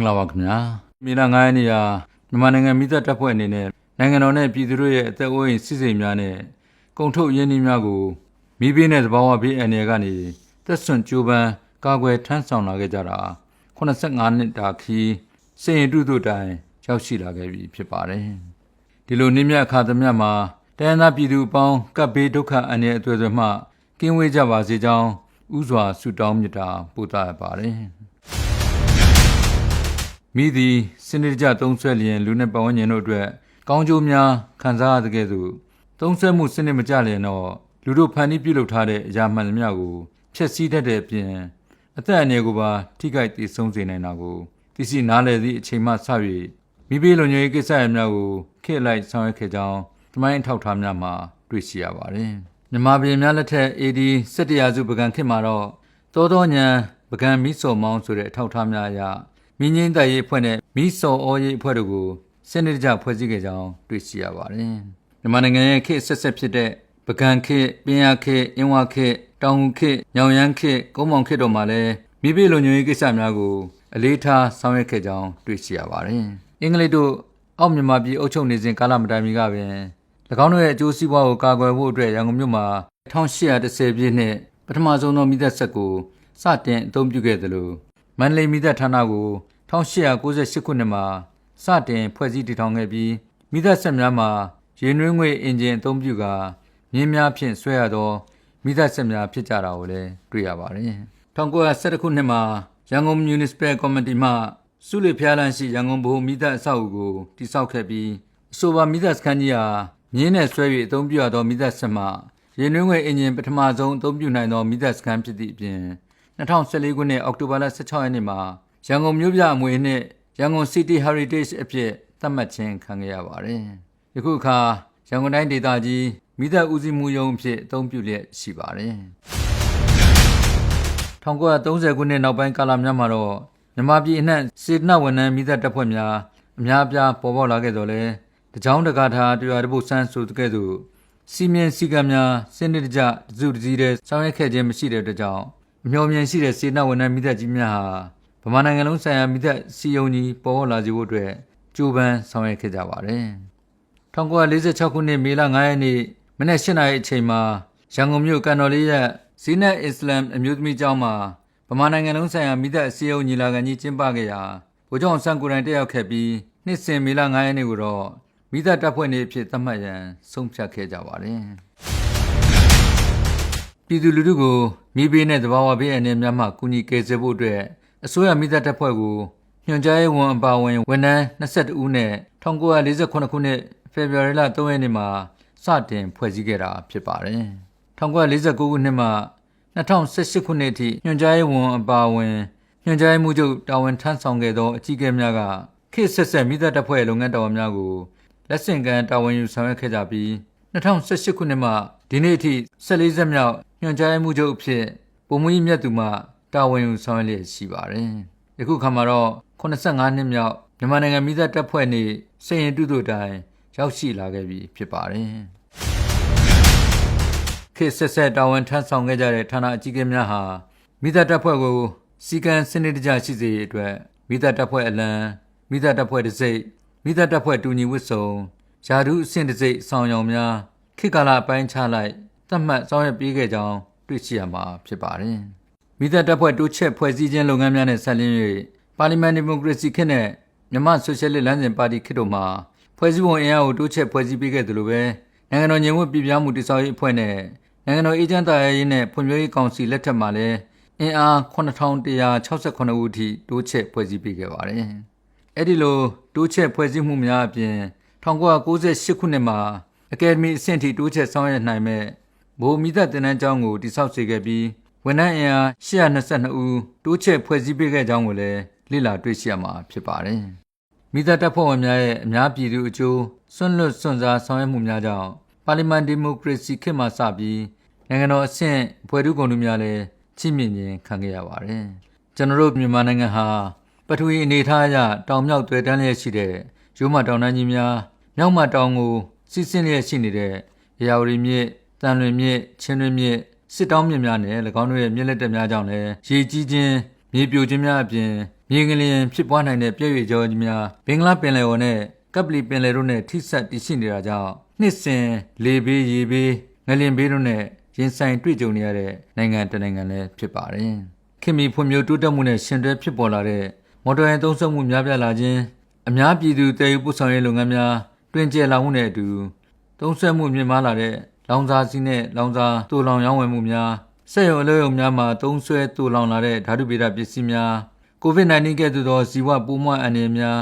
္ဂလာပါခင်ဗျာမေလ9ရက်နေ့ဟာမြန်မာနိုင်ငံမိသက်တပ်ဖွဲ့အနေနဲ့နိုင်ငံတော်နဲ့ပြည်သူတို့ရဲ့အသက်အိုးအိမ်စီးစိမ်များနဲ့ကုန်ထုတ်ရင်းနှီးများကိုမိဘနဲ့သဘာဝဘေးအန္တရာယ်ကနေသက်စွန့်ကြိုးပမ်းကာကွယ်ထမ်းဆောင်လာခဲ့ကြတာ85နှစ်တာခီးစိန်တုတို့တိုင်ရောက်ရှိလာခဲ့ပြီဖြစ်ပါတယ်ဒီလိုနှင်းမြတ်အခါသမယမှာတိုင်းသားပြည်သူအပေါင်းကပ်ဘေးဒုက္ခအန္တရာယ်အသွယ်သွယ်မှကင်းဝေးကြပါစေကြောင်းဥစွာဆုတောင်းမြတ်တာပို့သပါတယ်မိသည်စနစ်တကျသုံးဆွဲလျင်လူနဲ့ပတ်ဝန်းကျင်တို့အတွက်ကောင်းကျိုးများခံစားရတဲ့ကဲ့သို့သုံးဆွဲမှုစနစ်မကျလျင်တော့လူတို့ဖန်တီးပြုလုပ်ထားတဲ့အရာမှန်သမျှကိုဖျက်ဆီးတတ်တဲ့အပြင်အသက်အန္တရာယ်ကိုပါထိခိုက်ဒေဆုံးစေနိုင်တာကိုသိရှိနားလည်သည့်အချိန်မှစ၍မိဘလုံခြုံရေးကိစ္စရပ်များကိုခေတ်လိုက်ဆောင်ရွက်ခဲ့ကြောင်းသမိုင်းအထောက်အထားများမှာတွေ့ရှိရပါတယ်မြန်မာပြည်များလက်ထက် AD 17ရာစုပကံခေတ်မှာတော့သောညံပကံမီးစော်မောင်းဆိုတဲ့အထောက်အထားများအရမင်းငင်းတိုက်ရေးအဖွဲ့နဲ့မီးစော်အောရေးအဖွဲ့တို့ကိုစနစ်တကျဖွဲ့စည်းခဲ့ကြောင်းတွေ့ရှိရပါတယ်မြန်မာနိုင်ငံရဲ့ခေတ်ဆက်ဆက်ဖြစ်တဲ့ပကံခေတ်ပင်ရခေတ်အင်းဝခေတ်တောင်ဟူခေတ်ညောင်ရမ်းခေတ်ကုန်းမောင်ခေတ်တို့မှာလည်းမိဘလုံခြုံရေးကိစ္စများကိုအလေးထားဆောင်ရွက်ခဲ့ကြောင်းတွေ့ရှိရပါတယ်အင်္ဂလိပ်တို့အောက်မြန်မာပြည်အုပ်ချုပ်နေစဉ်ကာလမတိုင်မီကပင်၎င်းတို့ရဲ့အကျိုးစီးပွားကိုကာကွယ်ဖို့အတွက်ရန်ကုန်မြို့မှာ1810ပြည့်နှစ်ပထမဆုံးသောမိသက်ဆက်ကိုစတင်အသုံးပြုခဲ့သလိုမန္တလေးမိသက်ဌာနကို1898ခုနှစ်မှာစတင်ဖွဲ့စည်းတည်ထောင်ခဲ့ပြီးမိသက်ဆက်များမှာရေနွေးငွေအင်ဂျင်အသုံးပြုကာမြင်းများဖြင့်ဆွဲရသောမိသက်ဆက်များဖြစ်ကြတာကိုလည်းတွေ့ရပါတယ်1911ခုနှစ်မှာရန်ကုန် Municipal Committee မှစုလေဖျားလန်းရှိရန်ကုန်ဗဟိုမိသက်အဆောက်အဦကိုတည်ဆောက်ခဲ့ပြီးအဆိုပါမိသက်စခန်းကြီးဟာမြင်းနဲ့ဆွဲ၍အသုံးပြုရသောမိသက်ဆက်မှရေနွေးငွေအင်ဂျင်ပထမဆုံးအသုံးပြုနိုင်သောမိသက်စခန်းဖြစ်သည့်အပြင်2014ခုနှစ်အောက်တိုဘာလ16ရက်နေ့မှာရန်ကုန်မြို့ပြအမွေနှင့်ရန်ကုန် City Heritage အဖြစ်သတ်မှတ်ခြင်းခံခဲ့ရပါတယ်။ယခုအခါရန်ကုန်တိုင်းဒေသကြီးမိသက်ဦးစီးမှုရုံးအဖြစ်အသုံးပြုလျက်ရှိပါတယ်။1930ခုနှစ်နောက်ပိုင်းကာလများမှာတော့မြန်မာပြည်အနှံ့စေတနာဝန်ထမ်းမိသက်တပ်ဖွဲ့များအများအပြားပေါ်ပေါက်လာခဲ့တော်လဲတကြောင်တကာထားတရားတပုတ်ဆန်းဆိုတဲ့ကဲ့သို့စီမင်းစည်းကမ်းများစနစ်တကျတစုတစည်းတည်းဆောင်ရွက်ခဲ့ခြင်းမရှိတဲ့အတွက်ကြောင့်အမျှော်မြင်ရှိတဲ့စေတနာဝန်ထမ်းမိသက်ကြီးများဟာဗမာနိုင်ငံလုံးဆိုင်ရာမိသက်စီယုံကြီးပေါ်ပေါက်လာစေဖို့အတွက်ကြိုးပမ်းဆောင်ရွက်ခဲ့ကြပါတယ်။1946ခုနှစ်မေလ9ရက်နေ့မနက်8:00နာရီအချိန်မှာရန်ကုန်မြို့ကန်တော်လေးရဲ့ဇီနတ်အစ္စလာမ်အမျိုးသမီးကျောင်းမှာဗမာနိုင်ငံလုံးဆိုင်ရာမိသက်စီယုံညီလာခံကြီးကျင်းပခဲ့ရာဗိုလ်ချုပ်အောင်ဆန်းကိုယ်တိုင်တက်ရောက်ခဲ့ပြီးနှစ်စဉ်မေလ9ရက်နေ့ကိုတော့မိသက်တပ်ဖွဲ့နေ့အဖြစ်သတ်မှတ်ရန်ဆုံးဖြတ်ခဲ့ကြပါတယ်။ပြည်သူလူထုကိုမိဘနဲ့သဘာဝဘေးအန္တရာယ်များမှကူညီကယ်ဆယ်ဖို့အတွက်အစိုးရမိသက်တပ်ဖွဲ့ကိုညွှန်ကြားရေးဝန်အပါအဝင်ဝန်ထမ်း22ဦးနဲ့1948ခုနှစ်ဖေဖော်ဝါရီလ3ရက်နေ့မှာစတင်ဖွဲ့စည်းခဲ့တာဖြစ်ပါတယ်။1949ခုနှစ်မှ2018ခုနှစ်အထိညွှန်ကြားရေးဝန်အပါအဝင်ညွှန်ကြားရေးမှူးချုပ်တာဝန်ထမ်းဆောင်ခဲ့သောအကြီးအကဲများကခေတ်ဆက်ဆက်မိသက်တပ်ဖွဲ့လုပ်ငန်းတာဝန်များကိုလက်ဆင့်ကမ်းတာဝန်ယူဆောင်ရွက်ခဲ့ကြပြီး2018ခုနှစ်မှဒီနေ့အထိ14ဆက်မြောက်ညွှန်ကြားရေးမှူးချုပ်အဖြစ်ဗိုလ်မှူးကြီးမြတ်သူမှတာဝန်ယူဆောင်ရွက်လျက်ရှိပါတယ်။ယခုခါမှာတော့85နှစ်မြောက်မြန်မာနိုင်ငံမိသက်တပ်ဖွဲ့နေ့စိန်တုတို့တိုင်ရောက်ရှိလာခဲ့ပြီဖြစ်ပါတယ်။ခေတ်ဆက်ဆက်တာဝန်ထမ်းဆောင်ခဲ့ကြတဲ့ဌာနအကြီးအကဲများဟာမိသက်တပ်ဖွဲ့ကိုစီကံစနစ်တကျရှိစေရတဲ့အတွက်မိသက်တပ်ဖွဲ့အလံမိသက်တပ်ဖွဲ့တစိ့မိသက်တပ်ဖွဲ့တူညီဝတ်စုံယာဒုအဆင့်တစိ့ဆောင်ရောင်များခေတ်ကာလအပိုင်းခြားလိုက်သတ်မှတ်ဆောင်ရွက်ပေးခဲ့ကြောင်းတွေ့ရှိရမှာဖြစ်ပါတယ်။မိသက်တပ်ဖွဲ့တိုးချဲ့ဖွဲ့စည်းခြင်းလုပ်ငန်းများနဲ့ဆက်လျင်း၍ပါလီမန်ဒီမိုကရေစီခေတ်နဲ့မြန်မာဆိုရှယ်လစ်လမ်းစဉ်ပါတီခေတ်တို့မှာဖွဲ့စည်းပုံအင်အားကိုတိုးချဲ့ဖွဲ့စည်းပေးခဲ့သလိုပဲနိုင်ငံတော်ညီညွတ်ပြည်ပြောင်းမှုတည်ဆောက်ရေးအဖွဲ့နဲ့နိုင်ငံတော်အေဂျင့်တာရေးနဲ့ဖွံ့ဖြိုးရေးကောင်စီလက်ထက်မှာလည်းအင်အား9168ဦးအထိတိုးချဲ့ဖွဲ့စည်းပေးခဲ့ပါတယ်။အဲဒီလိုတိုးချဲ့ဖွဲ့စည်းမှုများအပြင်1998ခုနှစ်မှာအကယ်ဒမီအဆင့်ထိတိုးချဲ့ဆောင်ရွက်နိုင်မဲ့ဗဟိုမိသက်သင်တန်းကျောင်းကိုတည်ဆောက်စေခဲ့ပြီးဝန်ထမ်းအင်အား822ဦးတိုးချဲ့ဖွဲ့စည်းပေးခဲ့ကြောင်းကိုလည်းလေ့လာတွေ့ရှိရမှာဖြစ်ပါတယ်။မိသက်တပ်ဖွဲ့ဝင်များရဲ့အများပြည်သူအကျိုးစွန့်လွတ်စွန့်စားဆောင်ရွက်မှုများကြောင့်ပါလီမန်ဒီမိုကရေစီခေတ်မှစပြီးနိုင်ငံတော်အဆင့်ဖွဲ့ထူးကုန်ထုများလည်းချီးမြှင့်ခြင်းခံခဲ့ရပါတယ်။ကျွန်တော်တို့မြန်မာနိုင်ငံဟာပထဝီအနေအထားအရတောင်မြောက်သွယ်တန်းလျက်ရှိတဲ့ရိုးမတောင်တန်းကြီးများမြောက်မတောင်ကိုစီးဆင်းလျက်ရှိနေတဲ့ရေယာဝတီမြစ်တန်လွင်မြစ်ချင်းတွင်းမြစ်စစ်တောင်းမြစ်များနဲ့၎င်းတို့ရဲ့မြစ်လက်တက်များကြောင့်လည်းရေကြီးခြင်းမြေပြိုခြင်းများအပြင် မြေငလျင်ဖြစ်ပွားနိုင်တဲ့ပြည့်ရွေကြောကြီးများဘင်္ဂလားပင်လယ်အော်နဲ့ကပလီပင်လယ်တို့နဲ့ထိစပ်တည်ရှိနေတာကြောင့်နှစ်စဉ်လေဘေးရေဘေးငလျင်ဘေးတို့နဲ့ရင်ဆိုင်တွေ့ကြုံနေရတဲ့နိုင်ငံတစ်နိုင်ငံလည်းဖြစ်ပါတယ်။ခင်မီဖွံ့ဖြိုးတိုးတက်မှုနဲ့ရှင်တွဲဖြစ်ပေါ်လာတဲ့မော်တော်ယာဉ်သုံးစွဲမှုများပြားလာခြင်းအများပြည်သူတည်ယူပို့ဆောင်ရေးလုပ်ငန်းများတွင်ကျယ်လာမှုနဲ့အတူသုံးစွဲမှုမြင့်မားလာတဲ့လောင်စာဆီနဲ့လောင်စာတူလောင်ရောင်းဝယ်မှုများစက်ရုံအလုပ်ရုံများမှာသုံးစွဲတူလောင်လာတဲ့ဓာတုဗေဒပစ္စည်းများကိုဗစ် -19 ကဲ့သို့သောဇီဝပိုးမွှားအန္တရာယ်များ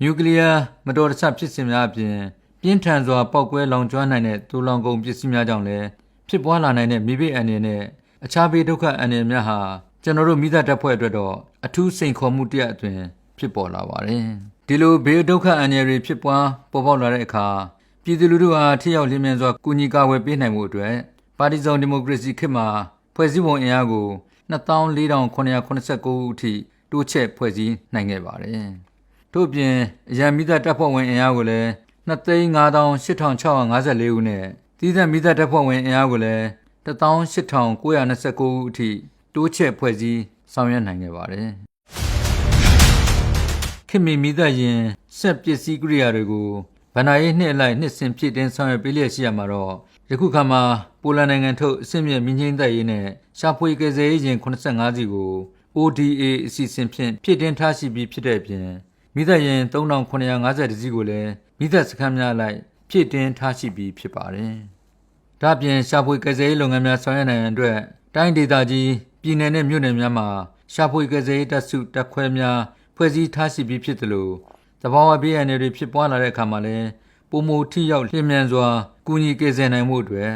နျူကလ িয়ার မတော်တဆဖြစ်စဉ်များအပြင်ပြင်းထန်စွာပောက်ကွဲလောင်ကျွမ်းနိုင်တဲ့တူလောင်ကုန်ပစ္စည်းများကြောင့်လည်းဖြစ်ပွားလာနိုင်တဲ့မိဘအန္တရာယ်နဲ့အခြားဘေးဒုက္ခအန္တရာယ်များဟာကျွန်တော်တို့မိသားတပ်ဖွဲ့အတွက်တော့အထူးစိန်ခေါ်မှုတစ်အသွင်ဖြစ်ပေါ်လာပါတယ်။ဒီလိုဘေးဒုက္ခအန္တရာယ်တွေဖြစ်ပွားပေါ်ပေါက်လာတဲ့အခါပြည်သူလူထုအားထိရောက်လျင်မြန်စွာကူညီကာကွယ်ပေးနိုင်မှုအတွက်ပါတီစုံဒီမိုကရေစီခေတ်မှာဖွဲ့စည်းပုံအင်အားကို24,989 ဦးအထိတိုးချဲ့ဖွဲ့စည်းနိုင်ခဲ့ပါတယ်။ထို့ပြင်အရန်မိသားတပ်ဖွဲ့ဝင်အင်အားကိုလည်း258,654 ဦးနဲ့တည်တဲ့မိသားတပ်ဖွဲ့ဝင်အင်အားကိုလည်း18,929 ဦးအထိတိုးချဲ့ဖွဲ့စည်းဆောင်ရွက်နိုင်ခဲ့ပါတယ်။ခင်မီမိသားရင်ဆက်ပစ္စည်းကိရိယာတွေကိုဗဏ္ဍာရေးနှစ်အလိုက်နှစ်စဉ်ဖြည့်တင်းဆောင်ရွက်ပေးလျက်ရှိရမှာတော့ယခုခါမှာပိုလန်နိုင်ငံထုတ်အဆင့်မြင့်မင်းကြီးတပ်ရေးနဲ့ရှာဖွေကယ်ဆယ်ရေးယာဉ်85စီးကို ODA အစီအစဉ်ဖြင့်ဖြည့်တင်းထားရှိပြီးဖြစ်တဲ့အပြင်မိသားရင်3,950စီးကိုလည်းမိသားစခန်းများအလိုက်ဖြည့်တင်းထားရှိပြီးဖြစ်ပါတယ်။ဒါ့အပြင်ရှာဖွေကယ်ဆယ်ရေးလုပ်ငန်းများဆောင်ရွက်နိုင်ရန်အတွက်တိုင်းဒေသကြီးပြည်နယ်နဲ့မြို့နယ်များမှာရှာဖွေကယ်ဆယ်ရေးတပ်စုတပ်ခွဲများဖွဲ့စည်းထားရှိပြီးဖြစ်သလိုသဘာဝဘေးအန္တရာယ်တွေဖြစ်ပွားလာတဲ့အခါမှာလည်းပုံမူထိရောက်လျင်မြန်စွာကူညီကယ်ဆယ်နိုင်မှုအတွက်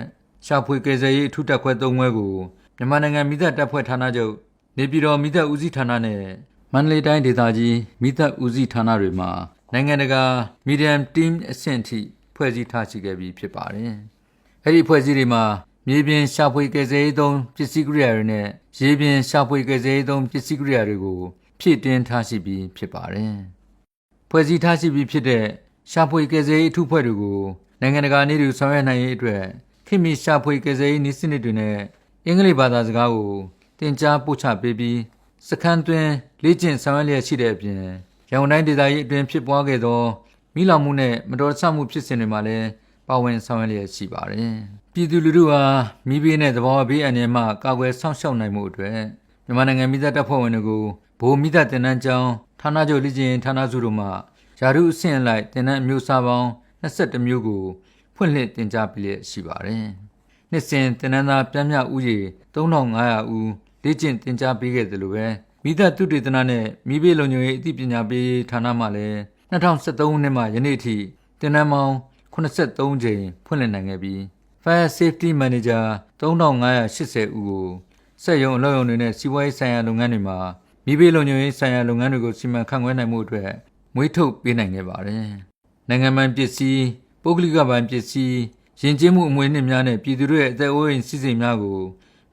ရှာဖွေကယ်ဆယ်ရေးအထူးတပ်ခွဲ3ခွဲကိုမြန်မာနိုင်ငံမိသက်တပ်ဖွဲ့ဌာနချုပ်နေပြည်တော်မိသက်ဦးစီးဌာနနဲ့မန္တလေးတိုင်းဒေသကြီးမိသက်ဦးစီးဌာနတွေမှာနိုင်ငံတကာ Medium Team အဆင့်ထိဖွဲ့စည်းထားရှိခဲ့ပြီးဖြစ်ပါတယ်။အဲဒီဖွဲ့စည်းတွေမှာမြေပြင်ရှာဖွေကယ်ဆယ်ရေးသုံးပစ္စည်းကိရိယာတွေနဲ့ရေပြင်ရှာဖွေကယ်ဆယ်ရေးသုံးပစ္စည်းကိရိယာတွေကိုဖြည့်တင်းထားရှိပြီးဖြစ်ပါတယ်။ဖွဲ့စည်းထားရှိပြီးဖြစ်တဲ့ရှာဖွေကယ်ဆယ်ရေးအထူးဖွဲ့တွေကိုနိုင်ငံတကာနည်းတူဆောင်ရွက်နိုင်ရေးအတွက်ခင်မီရှာဖွေကယ်ဆယ်ရေးနည်းစနစ်တွေနဲ့အင်္ဂလိပ်ဘာသာစကားကိုသင်ကြားပို့ချပေးပြီးစခန်းတွင်လေ့ကျင့်ဆောင်ရွက်လျက်ရှိတဲ့အပြင်ရန်ကုန်တိုင်းဒေသကြီးအတွင်းဖြစ်ပွားခဲ့သောမိလောင်မှုနဲ့မတော်တဆမှုဖြစ်စဉ်တွေမှာလည်းပါဝင်ဆောင်ရွက်လျက်ရှိပါတယ်။ပြည်သူလူထုဟာမိဘေးနဲ့သဘာဝဘေးအန္တရာယ်မှကာကွယ်စောင့်ရှောက်နိုင်မှုအတွက်မြန်မာနိုင်ငံမိသက်တပ်ဖွဲ့ဝင်တွေကိုဗိုလ်မိသက်တင်နန်းကျောင်းဌာနချုပ်လေ့ကျင့်ဌာနစုတို့မှယာရုအဆင့်အလိုက်တင်နန်းအမျိုးအစားပေါင်း21မျိုးကိုဖွင့်လှစ်တင်ကြားပေးလျက်ရှိပါတယ်။နှစ်စဉ်တင်နန်းသားပြန်မြဦးရေ3,500ဦးလေ့ကျင့်တင်ကြားပေးခဲ့တယ်လို့ပဲမိသက်သုတေသနနဲ့မိဘေးလုံခြုံရေးအသိပညာပေးဌာနမှလည်း2013ခုနှစ်မှယနေ့ထိတင်နန်းပေါင်း83ကြိမ်ဖွင့်လှစ်နိုင်ခဲ့ပြီး Fire Safety Manager 3,580 ဦးကိုစက်ရုံအလုပ်ရုံတွေနဲ့စီးပွားရေးဆိုင်ရာလုပ်ငန်းတွေမှာမိဘေးလုံခြုံရေးဆိုင်ရာလုပ်ငန်းတွေကိုစီမံခန့်ခွဲနိုင်မှုအတွက်မွေးထုတ်ပေးနိုင်ခဲ့ပါတယ်။နိုင်ငံပိုင်ပစ္စည်းပုဂ္ဂလိကပိုင်ပစ္စည်းယဉ်ကျေးမှုအမွေအနှစ်များနဲ့ပြည်သူတို့ရဲ့အသက်အိုးအိမ်စီးစိမ်များကို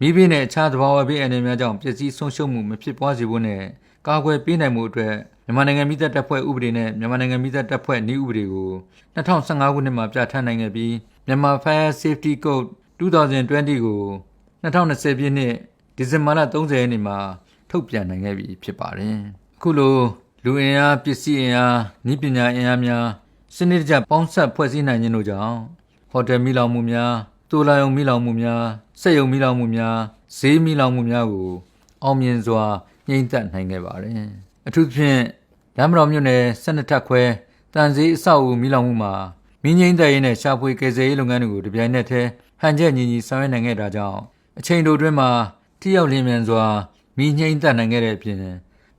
မိဘနဲ့အခြားသဘာဝဘေးအန္တရာယ်များကြောင့်ပျက်စီးဆုံးရှုံးမှုမဖြစ်ပွားစေဖို့နဲ့ကာကွယ်ပေးနိုင်မှုအတွက်မြန်မာနိုင်ငံမိသက်တပ်ဖွဲ့ဥပဒေနဲ့မြန်မာနိုင်ငံမိသက်တပ်ဖွဲ့နည်းဥပဒေကို2015ခုနှစ်မှာပြဋ္ဌာန်းနိုင်ခဲ့ပြီးမြန်မာ Fire Safety Code 2020ကို2020ပြည့်နှစ်ဒီဇင်ဘာလ30ရက်နေ့မှာထုတ်ပြန်နိုင်ခဲ့ပြီဖြစ်ပါတယ်။အခုလိုလူအင်အားပစ္စည်းအင်အားနည်းပညာအင်အားများစနစ်တကျပေါင်းစပ်ဖွဲ့စည်းနိုင်ခြင်းတို့ကြောင့်ဟိုတယ်မီလောင်မှုများတူလာရုံမီလောင်မှုများစက်ရုံမီလောင်မှုများဈေးမီလောင်မှုများကိုအောင်မြင်စွာငြိမ်းသတ်နိုင်ခဲ့ပါတယ်အထူးသဖြင့်လမ်းမတော်မြို့နယ်12ထပ်ခွဲတန်ဈေးအဆောက်အဦမီလောင်မှုမှာမင်းငိမ့်တဲ့ရေးနဲ့ရှာဖွေကယ်ဆယ်ရေးလုပ်ငန်းတွေကိုတပြိုင်နက်တည်းဟန်ချက်ညီညီဆောင်ရွက်နိုင်ခဲ့တာကြောင့်အချိန်တိုအတွင်းမှာထိရောက်လျင်မြန်စွာမီးငြိမ်းသတ်နိုင်ခဲ့တဲ့အပြင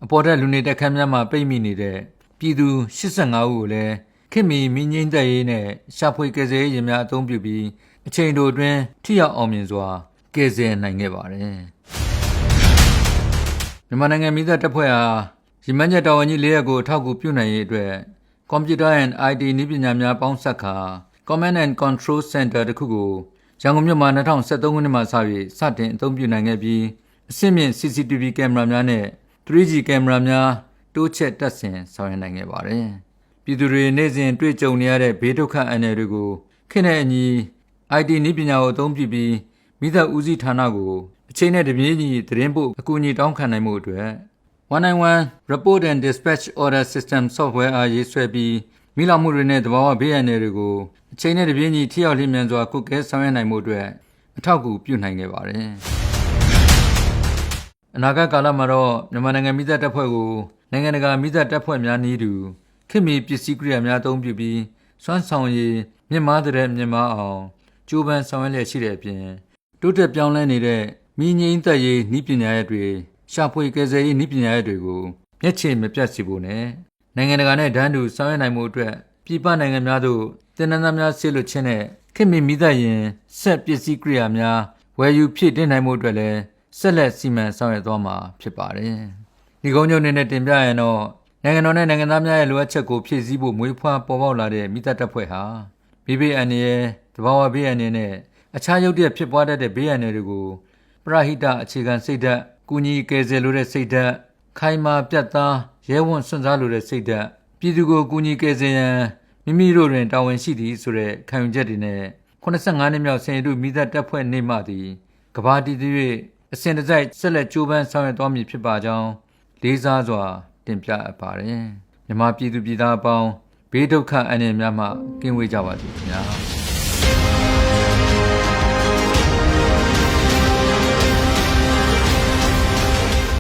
်အပေါ်ထက်လူနေတက်ခန်းများမှာပိတ်မိနေတဲ့ပြည်သူ85ဦးကိုလည်းခင်မီမင်းငိမ့်တဲ့ရေးနဲ့ရှာဖွေကယ်ဆယ်ရေးယာဉ်များအသုံးပြုပြီးအချိန်တိုအတွင်းထိရောက်အောင်မြင်စွာကယ်ဆယ်နိုင်ခဲ့ပါတယ်မြန်မာနိုင်ငံမိသက်တပ်ဖွဲ့ဟာရမန်ချက်တော်ဝင်ကြီး၄ရက်ကိုအထောက်အကူပြုနိုင်ရေးအတွက် Computer and IT နည်းပညာများပေါင်းစပ်ခါ Command and Control Center တစ်ခုကိုရန်ကုန်မြို့မှာ2013ခုနှစ်မှာစပြီးစတင်အသုံးပြုနိုင်ခဲ့ပြီးအဆင့်မြင့် CCTV ကင်မရာများနဲ့ 3G ကင်မရာများတိုးချဲ့တပ်ဆင်ဆောင်ရွက်နိုင်ခဲ့ပါတယ်။ပြည်သူတွေနေ့စဉ်တွေ့ကြုံနေရတဲ့ဘေးဒုက္ခအန္တရာယ်တွေကိုခေတ်နဲ့အညီ IT နည်းပညာကိုအသုံးပြုပြီးမိသက်ဦးစီးဌာနကိုအချိန်နဲ့တပြေးညီသတင်းပို့အကူအညီတောင်းခံနိုင်မှုအတွက် 191 Report and Dispatch Order System Software အားရေးဆွဲပြီးမိလောင်မှုတွေနဲ့သဘာဝဘေးအန္တရာယ်တွေကိုအချိန်နဲ့တပြေးညီထိရောက်လျင်မြန်စွာကုကဲဆောင်ရွက်နိုင်မှုအတွက်အထောက်အကူပြုနိုင်ခဲ့ပါတယ်။အနာဂတ်ကာလမှာတော့မြန်မာနိုင်ငံမိသက်တပ်ဖွဲ့ကိုနိုင်ငံတကာမိသက်တပ်ဖွဲ့များနည်းတူခေတ်မီပစ္စည်းကိရိယာများအသုံးပြုပြီးစွမ်းဆောင်ရည်မြင့်မားတဲ့မြင့်မားအောင်ကြိုးပမ်းဆောင်ရွက်လျက်ရှိတဲ့အပြင်တိုးတက်ပြောင်းလဲနေတဲ့မိငိမ့်သက်ရေးနည်းပညာရပ်တွေရှာဖွေကယ်ဆယ်ရေးနည်းပညာရပ်တွေကိုမျက်ခြေမပြတ်စေဖို့နဲ့နိုင်ငံတကာနဲ့ဒန်းတူဆောင်ရွက်နိုင်မှုအတွက်ပြည်ပနိုင်ငံများသို့တင်နန်းသားများဆေးလွှတ်ခြင်းနဲ့ခေတ်မီမိသက်ရင်ဆက်ပစ္စည်းကိရိယာများဝယ်ယူဖြည့်တင်းနိုင်မှုအတွက်လည်းဆက်လက်စီမံဆောင်ရွက်သွားမှာဖြစ်ပါတယ်။ဒီကုန်းချုပ်နေနဲ့တင်ပြရတော့နိုင်ငံတော်နဲ့နိုင်ငံသားများရဲ့လိုအပ်ချက်ကိုဖြည့်ဆည်းဖို့မွေးဖွားပေါ်ပေါက်လာတဲ့မိသက်တပ်ဖွဲ့ဟာဘေးအန္တရာယ်တဘာဝဘေးအန္တရာယ်နဲ့အခြားရုပ်တရက်ဖြစ်ပွားတတ်တဲ့ဘေးအန္တရာယ်တွေကိုပရဟိတအခြေခံစိတ်ဓာတ်ကူညီကယ်ဆယ်လိုတဲ့စိတ်ဓာတ်ခိုင်မာပြတ်သားရဲဝံ့စွန့်စားလိုတဲ့စိတ်ဓာတ်ပြည်သူကိုကူညီကယ်ဆယ်ရန်မိမိတို့တွင်တာဝန်ရှိသည်ဆိုတဲ့ခံယူချက်တွေနဲ့85နှစ်မြောက်စင်ရတုမိသက်တပ်ဖွဲ့နေ့မှသည်ကဘာတည်၍အစဉ်တစိုက်ဆက်လက်ကြိုးပမ်းဆောင်ရွက်သွားမည်ဖြစ်ပါကြောင်းလေးစားစွာတင်ပြအပ်ပါတယ်မြန်မာပြည်သူပြည်သားအပေါင်းဘေးဒုက္ခအန္တရာယ်များမှကင်းဝေးကြပါစေခင်ဗျာ